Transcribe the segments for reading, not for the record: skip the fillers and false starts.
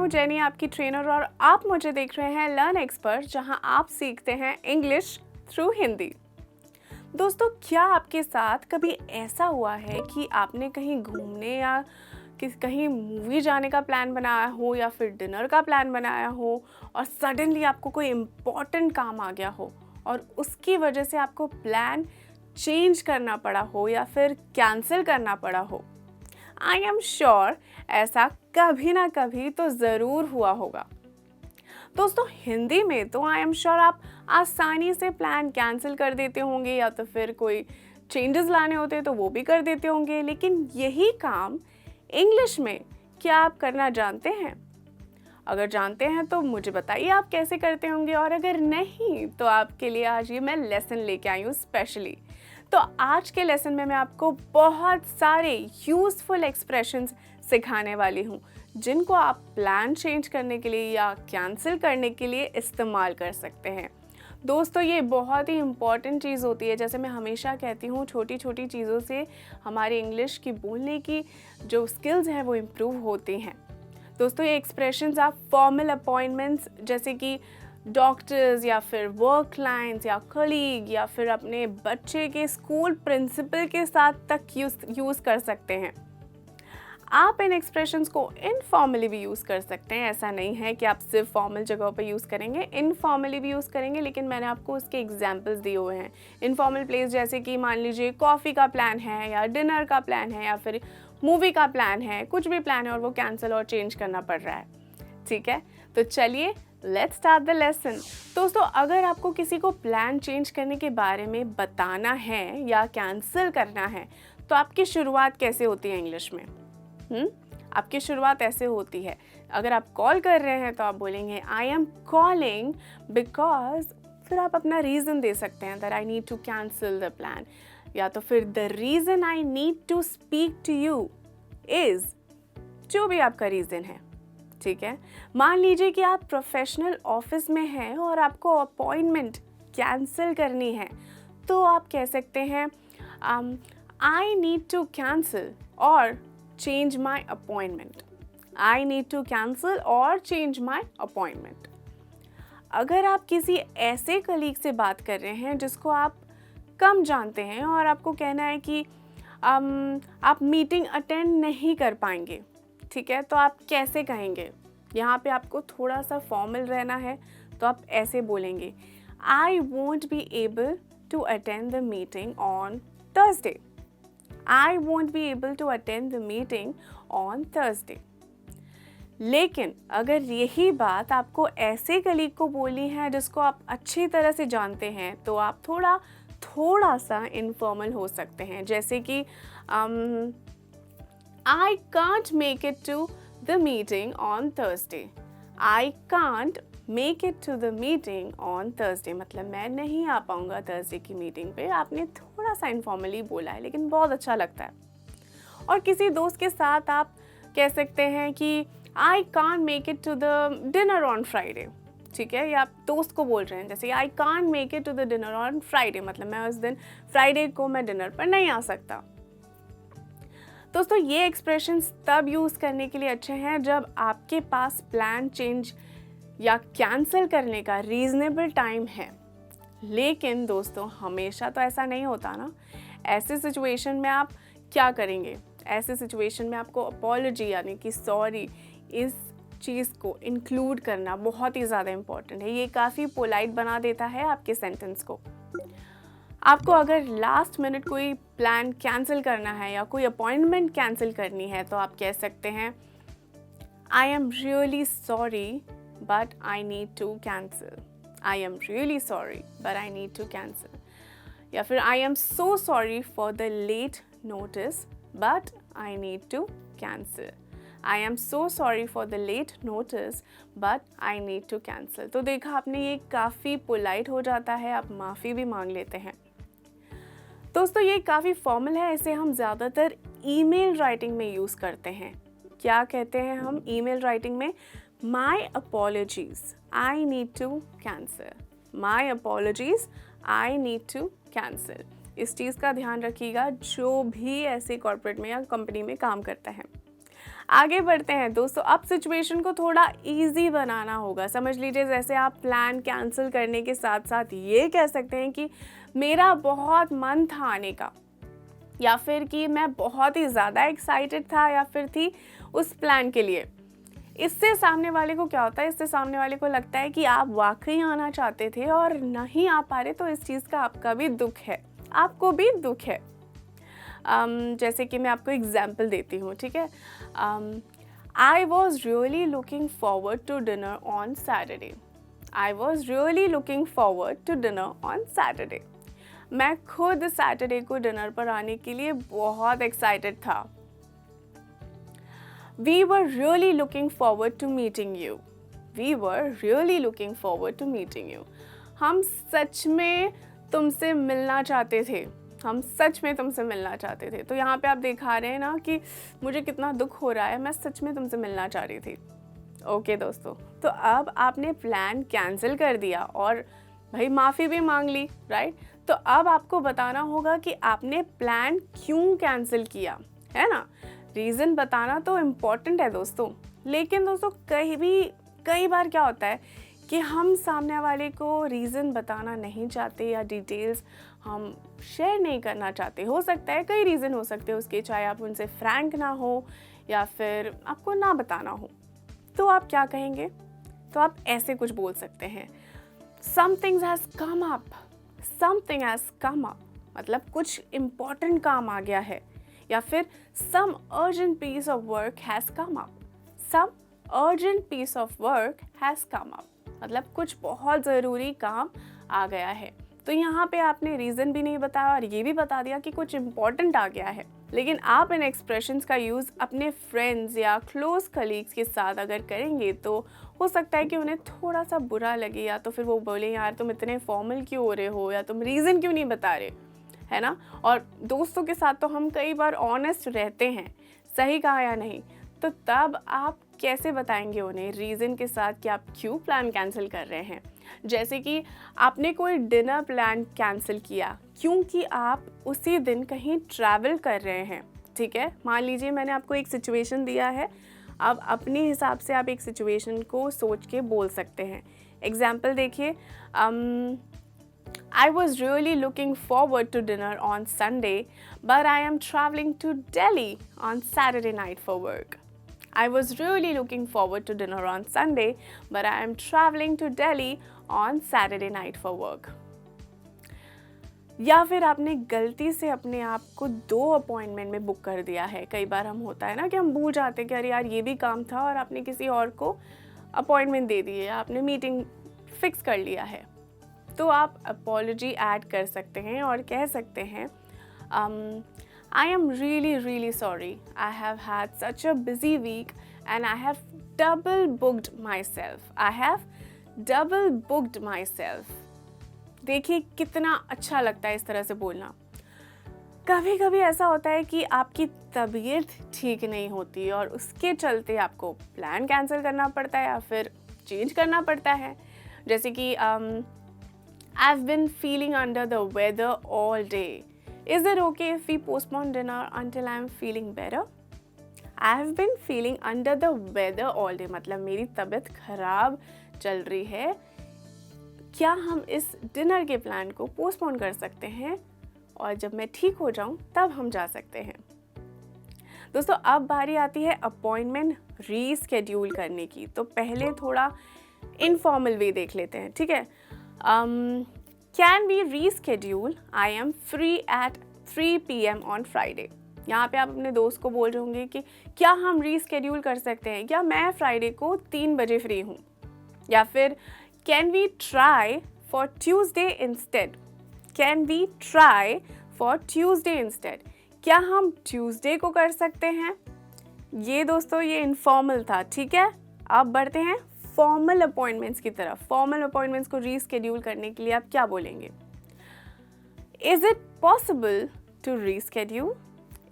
हूँ जेनी, आपकी ट्रेनर, और आप मुझे देख रहे हैं लर्न एक्सपर्ट, जहाँ आप सीखते हैं इंग्लिश थ्रू हिंदी। दोस्तों, क्या आपके साथ कभी ऐसा हुआ है कि आपने कहीं घूमने या कहीं मूवी जाने का प्लान बनाया हो या फिर डिनर का प्लान बनाया हो और सडनली आपको कोई इम्पॉर्टेंट काम आ गया हो और उसकी वजह से आपको प्लान चेंज करना पड़ा हो या फिर कैंसिल करना पड़ा हो? आई एम श्योर ऐसा कभी ना कभी तो ज़रूर हुआ होगा। दोस्तों, हिंदी में तो आई एम श्योर आप आसानी से प्लान कैंसिल कर देते होंगे या तो फिर कोई चेंजेस लाने होते तो वो भी कर देते होंगे, लेकिन यही काम इंग्लिश में क्या आप करना जानते हैं? अगर जानते हैं तो मुझे बताइए आप कैसे करते होंगे, और अगर नहीं तो आपके लिए आज ये मैं लेसन लेके आई हूँ स्पेशली। तो आज के लेसन में मैं आपको बहुत सारे यूज़फुल एक्सप्रेशंस सिखाने वाली हूँ जिनको आप प्लान चेंज करने के लिए या कैंसिल करने के लिए इस्तेमाल कर सकते हैं। दोस्तों, ये बहुत ही इम्पॉर्टेंट चीज़ होती है। जैसे मैं हमेशा कहती हूँ, छोटी छोटी चीज़ों से हमारी इंग्लिश की बोलने की जो स्किल्स हैं वो इम्प्रूव होती हैं। दोस्तों, ये एक्सप्रेशंस आप फॉर्मल अपॉइंटमेंट्स जैसे कि डॉक्टर्स या फिर वर्क क्लाइंट्स या कलीग या फिर अपने बच्चे के स्कूल प्रिंसिपल के साथ तक यूज़ कर सकते हैं। आप इन एक्सप्रेशंस को इनफॉर्मली भी यूज़ कर सकते हैं। ऐसा नहीं है कि आप सिर्फ फॉर्मल जगहों पर यूज़ करेंगे, इनफॉर्मली भी यूज़ करेंगे, लेकिन मैंने आपको उसके एग्जांपल्स दिए हुए हैं। इनफॉर्मल प्लेस जैसे कि मान लीजिए कॉफ़ी का प्लान है या डिनर का प्लान है या फिर मूवी का प्लान है, कुछ भी प्लान है और वो कैंसिल और चेंज करना पड़ रहा है। ठीक है, तो चलिए लेट्स स्टार्ट द लेसन। दोस्तों, अगर आपको किसी को प्लान चेंज करने के बारे में बताना है या कैंसिल करना है तो आपकी शुरुआत कैसे होती है इंग्लिश में? आपकी शुरुआत ऐसे होती है। अगर आप कॉल कर रहे हैं तो आप बोलेंगे आई एम कॉलिंग बिकॉज, फिर आप अपना रीज़न दे सकते हैं that I need to cancel the plan, या तो फिर the reason I need to speak to you is, जो भी आपका रीज़न है। ठीक है, मान लीजिए कि आप प्रोफेशनल ऑफिस में हैं और आपको अपॉइंटमेंट कैंसिल करनी है तो आप कह सकते हैं आई नीड टू कैंसिल और change my appointment. I need to cancel or change my appointment. अगर आप किसी ऐसे कलीग से बात कर रहे हैं जिसको आप कम जानते हैं और आपको कहना है कि आप मीटिंग अटेंड नहीं कर पाएंगे, ठीक है, तो आप कैसे कहेंगे? यहाँ पे आपको थोड़ा सा फॉर्मल रहना है, तो आप ऐसे बोलेंगे I won't be able to attend the meeting on Thursday. I won't be able to attend the meeting on Thursday. लेकिन अगर यही बात आपको ऐसे कलीग को बोलनी है जिसको आप अच्छी तरह से जानते हैं तो आप थोड़ा सा इनफॉर्मल हो सकते हैं। जैसे कि I can't make it to the meeting on Thursday. I can't make it to the meeting on Thursday, मतलब मैं नहीं आ पाऊँगा थर्सडे की मीटिंग पे। आपने थोड़ा सा इनफॉर्मली बोला है लेकिन बहुत अच्छा लगता है। और किसी दोस्त के साथ आप कह सकते हैं कि I can't make it to the dinner on Friday, ठीक है, या आप दोस्त को बोल रहे हैं जैसे I can't make it to the dinner on Friday, मतलब मैं उस दिन फ्राइडे को मैं डिनर पर नहीं आ सकता। दोस्तों, ये एक्सप्रेशंस तब यूज़ करने के लिए अच्छे हैं जब आपके पास प्लान चेंज या कैंसिल करने का रीज़नेबल टाइम है। लेकिन दोस्तों, हमेशा तो ऐसा नहीं होता ना। ऐसे सिचुएशन में आप क्या करेंगे? ऐसे सिचुएशन में आपको अपॉलॉजी यानी कि सॉरी, इस चीज़ को इंक्लूड करना बहुत ही ज़्यादा इम्पॉर्टेंट है। ये काफ़ी पोलाइट बना देता है आपके सेंटेंस को। आपको अगर लास्ट मिनट कोई प्लान कैंसिल करना है या कोई अपॉइंटमेंट कैंसिल करनी है तो आप कह सकते हैं I am really sorry but I need to cancel. I am really sorry but I need to cancel. या फिर I am so sorry for the late notice but I need to cancel. I am so sorry for the late notice but I need to cancel. तो देखा आपने, ये काफ़ी polite हो जाता है, आप माफ़ी भी मांग लेते हैं। दोस्तों, ये काफ़ी फॉर्मल है, इसे हम ज़्यादातर ईमेल राइटिंग में यूज़ करते हैं। क्या कहते हैं हम ईमेल राइटिंग में? My apologies, I need to cancel. My apologies, I need to cancel. इस चीज़ का ध्यान रखिएगा जो भी ऐसे कॉर्पोरेट में या कंपनी में काम करता है। आगे बढ़ते हैं दोस्तों। अब सिचुएशन को थोड़ा इजी बनाना होगा। समझ लीजिए जैसे आप प्लान कैंसिल करने के साथ साथ ये कह सकते हैं कि मेरा बहुत मन था आने का, या फिर कि मैं बहुत ही ज़्यादा एक्साइटेड था या फिर थी उस प्लान के लिए। इससे सामने वाले को क्या होता है, इससे सामने वाले को लगता है कि आप वाकई आना चाहते थे और नहीं आ पा रहे, तो इस चीज़ का आपका भी दुख है, आपको भी दुख है। जैसे कि मैं आपको एग्जाम्पल देती हूँ, ठीक है। I was really looking forward to dinner on Saturday. I was really looking forward to dinner on Saturday. मैं खुद सैटरडे को डिनर पर आने के लिए बहुत एक्साइटेड था। We were really looking forward to meeting you. We were really looking forward to meeting you. हम सच में तुमसे मिलना चाहते थे, हम सच में तुमसे मिलना चाहते थे। तो यहाँ पे आप दिखा रहे हैं ना कि मुझे कितना दुख हो रहा है, मैं सच में तुमसे मिलना चाह रही थी। ओके दोस्तों, तो अब आपने प्लान कैंसिल कर दिया और भाई माफ़ी भी मांग ली, राइट। तो अब आपको बताना होगा कि आपने प्लान क्यों कैंसिल किया, है ना। रीज़न बताना तो इम्पॉर्टेंट है दोस्तों। लेकिन दोस्तों कई बार क्या होता है कि हम सामने वाले को रीज़न बताना नहीं चाहते या डिटेल्स हम शेयर नहीं करना चाहते। हो सकता है कई रीज़न हो सकते हैं उसके, चाहे आप उनसे फ्रैंक ना हो या फिर आपको ना बताना हो। तो आप क्या कहेंगे, तो आप ऐसे कुछ बोल सकते हैं, something has come up, something has come up, मतलब कुछ इम्पॉर्टेंट काम आ गया है, या फिर some urgent piece of work has come up, some urgent piece of work has come up, मतलब कुछ बहुत ज़रूरी काम आ गया है। तो यहाँ पे आपने रीज़न भी नहीं बताया और ये भी बता दिया कि कुछ इम्पॉर्टेंट आ गया है। लेकिन आप इन एक्सप्रेशंस का यूज़ अपने फ्रेंड्स या क्लोज कलीग्स के साथ अगर करेंगे तो हो सकता है कि उन्हें थोड़ा सा बुरा लगे, या तो फिर वो बोले यार तुम इतने फॉर्मल क्यों हो रहे हो, या तुम रीज़न क्यों नहीं बता रहे, है ना। और दोस्तों के साथ तो हम कई बार ऑनेस्ट रहते हैं, सही कहा या नहीं। तो तब आप कैसे बताएंगे उन्हें रीज़न के साथ कि आप क्यों प्लान कैंसिल कर रहे हैं। जैसे कि आपने कोई डिनर प्लान कैंसिल किया क्योंकि आप उसी दिन कहीं ट्रैवल कर रहे हैं, ठीक है। मान लीजिए मैंने आपको एक सिचुएशन दिया है, अब अपने हिसाब से आप एक सिचुएशन को सोच के बोल सकते हैं। एग्जाम्पल देखिए, I was really looking forward to dinner on Sunday, but I am traveling to Delhi on Saturday night for work. I was really looking forward to dinner on Sunday, but I am traveling to Delhi on Saturday night for work. या फिर आपने गलती से अपने आप को 2 appointment में book कर दिया है। कई बार हम होता है ना कि हम भूल जाते हैं कि अरे यार ये भी काम था, और आपने किसी और को अपॉइंटमेंट दे दी है, आपने मीटिंग फिक्स कर लिया है। तो आप अपॉलॉजी ऐड कर सकते हैं और कह सकते हैं, I am really sorry, I have had such a busy week and I have double booked myself, I have double booked myself. देखिए कितना अच्छा लगता है इस तरह से बोलना। कभी कभी ऐसा होता है कि आपकी तबीयत ठीक नहीं होती और उसके चलते आपको प्लान कैंसिल करना पड़ता है या फिर चेंज करना पड़ता है। जैसे कि I've been feeling under the weather all day. Is it okay if we postpone dinner until I'm feeling better? I've been feeling under the weather all day, मतलब मेरी तबीयत खराब चल रही है, क्या हम इस डिनर के प्लान को पोस्टपोन कर सकते हैं और जब मैं ठीक हो जाऊं तब हम जा सकते हैं। दोस्तों अब बारी आती है अपॉइंटमेंट रीस्केड्यूल करने की। तो पहले थोड़ा इनफॉर्मल वे देख लेते हैं, ठीक है। Can we reschedule? I am free at 3 PM on Friday. यहाँ पे आप अपने दोस्त को बोल रहे होंगे कि क्या हम रीस्केड्यूल कर सकते हैं, क्या मैं फ्राइडे को 3 बजे फ्री हूँ। या फिर Can we try for Tuesday instead? Can we try for Tuesday instead? क्या हम ट्यूसडे को कर सकते हैं। ये दोस्तों ये इनफॉर्मल था, ठीक है। अब बढ़ते हैं फॉर्मल अपॉइंटमेंट्स की तरफ। फॉर्मल अपॉइंटमेंट्स को रीस्केड्यूल करने के लिए आप क्या बोलेंगे। Is it possible to reschedule,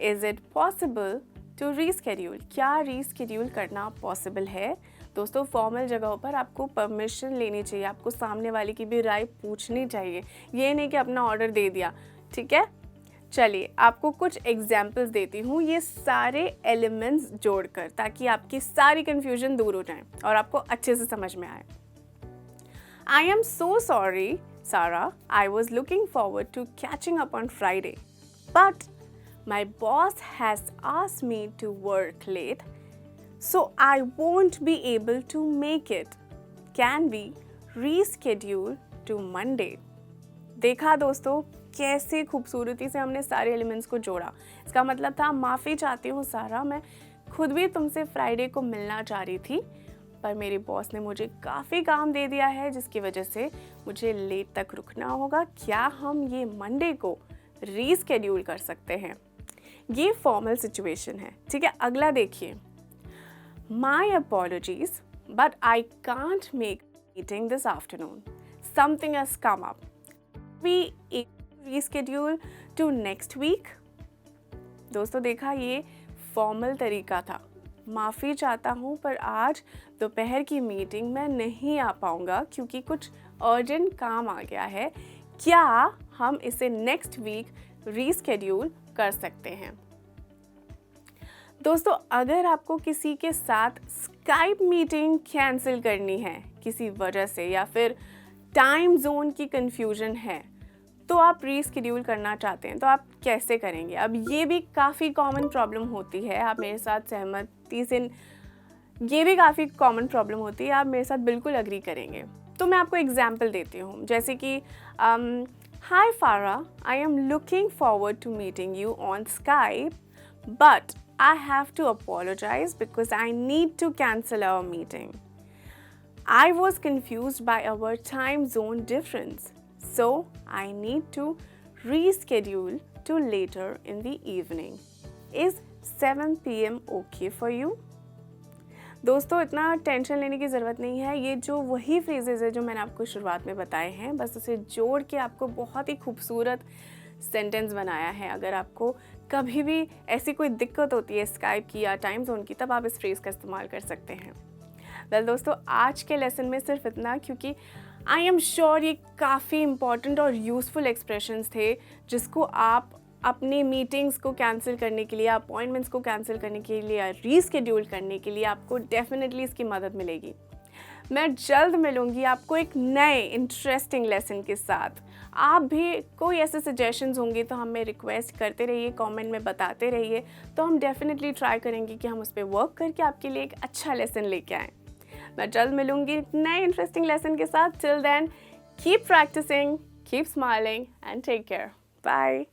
is it possible to reschedule, क्या रीस्केड्यूल करना पॉसिबल है। दोस्तों फॉर्मल जगहों पर आपको परमिशन लेनी चाहिए, आपको सामने वाले की भी राय पूछनी चाहिए। ये नहीं कि अपना ऑर्डर दे दिया, ठीक है। चलिए आपको कुछ एग्जाम्पल्स देती हूँ ये सारे एलिमेंट्स जोड़कर, ताकि आपकी सारी कन्फ्यूजन दूर हो जाए और आपको अच्छे से समझ में आए। I am so sorry Sarah, I was looking forward to catching up on Friday, but my boss has asked me to work late, so I won't be able to make it. Can we reschedule to Monday? देखा दोस्तों कैसे खूबसूरती से हमने सारे elements को जोड़ा। इसका मतलब था माफ़ी चाहती हूँ सारा, मैं खुद भी तुमसे फ्राइडे को मिलना चाह रही थी, पर मेरे बॉस ने मुझे काफ़ी काम दे दिया है जिसकी वजह से मुझे लेट तक रुकना होगा। क्या हम ये मंडे को रीस्केड्यूल कर सकते हैं? ये फॉर्मल सिचुएशन है, ठीक है। अगला देखिए, my apologies but I can't make meeting this afternoon, something has come up, we reschedule to next week. दोस्तों देखा, ये फॉर्मल तरीका था, माफ़ी चाहता हूँ पर आज दोपहर की मीटिंग में नहीं आ पाऊँगा क्योंकि कुछ अर्जेंट काम आ गया है। क्या हम इसे नेक्स्ट वीक रीस्केड्यूल कर सकते हैं? दोस्तों अगर आपको किसी के साथ स्काइप मीटिंग कैंसिल करनी है किसी वजह से, या फिर टाइम जोन की कन्फ्यूजन है, तो आप रीस्केड्यूल करना चाहते हैं, तो आप कैसे करेंगे? अब ये भी काफ़ी कॉमन प्रॉब्लम होती है, आप मेरे साथ सहमति से, ये भी काफ़ी कॉमन प्रॉब्लम होती है, आप मेरे साथ बिल्कुल अग्री करेंगे। तो मैं आपको एग्जांपल देती हूँ, जैसे कि hi Farah, I am looking forward to meeting you on Skype, but I have to apologise because I need to cancel our meeting. I was confused by our time zone difference, so I need to reschedule to later in the evening. Is 7 PM okay for you? दोस्तों इतना tension लेने की ज़रूरत नहीं है, ये जो वही फ्रेजेस है जो मैंने आपको शुरुआत में बताए हैं, बस उसे जोड़ के आपको बहुत ही खूबसूरत सेंटेंस बनाया है। अगर आपको कभी भी ऐसी कोई दिक्कत होती है स्काइप की या टाइम जोन की, तब आप इस फ्रेज़ का इस्तेमाल कर सकते हैं। वेल दोस्तों, आज के लेसन में सिर्फ इतना, क्योंकि आई एम श्योर ये काफ़ी इम्पॉर्टेंट और यूज़फुल एक्सप्रेशंस थे जिसको आप अपनी मीटिंग्स को कैंसिल करने के लिए, अपॉइंटमेंट्स को कैंसिल करने के लिए या रीस्केड्यूल करने के लिए आपको डेफिनेटली इसकी मदद मिलेगी। मैं जल्द मिलूँगी आपको एक नए इंटरेस्टिंग लेसन के साथ। आप भी कोई ऐसे सजेशंस होंगे तो हमें रिक्वेस्ट करते रहिए, कमेंट में बताते रहिए, तो हम डेफिनेटली ट्राई करेंगे कि हम उस पर वर्क करके आपके लिए एक अच्छा लेसन लेके आएँ। मैं जल्द मिलूंगी नए इंटरेस्टिंग लेसन के साथ। Till then keep practising, keep smiling and take care. Bye.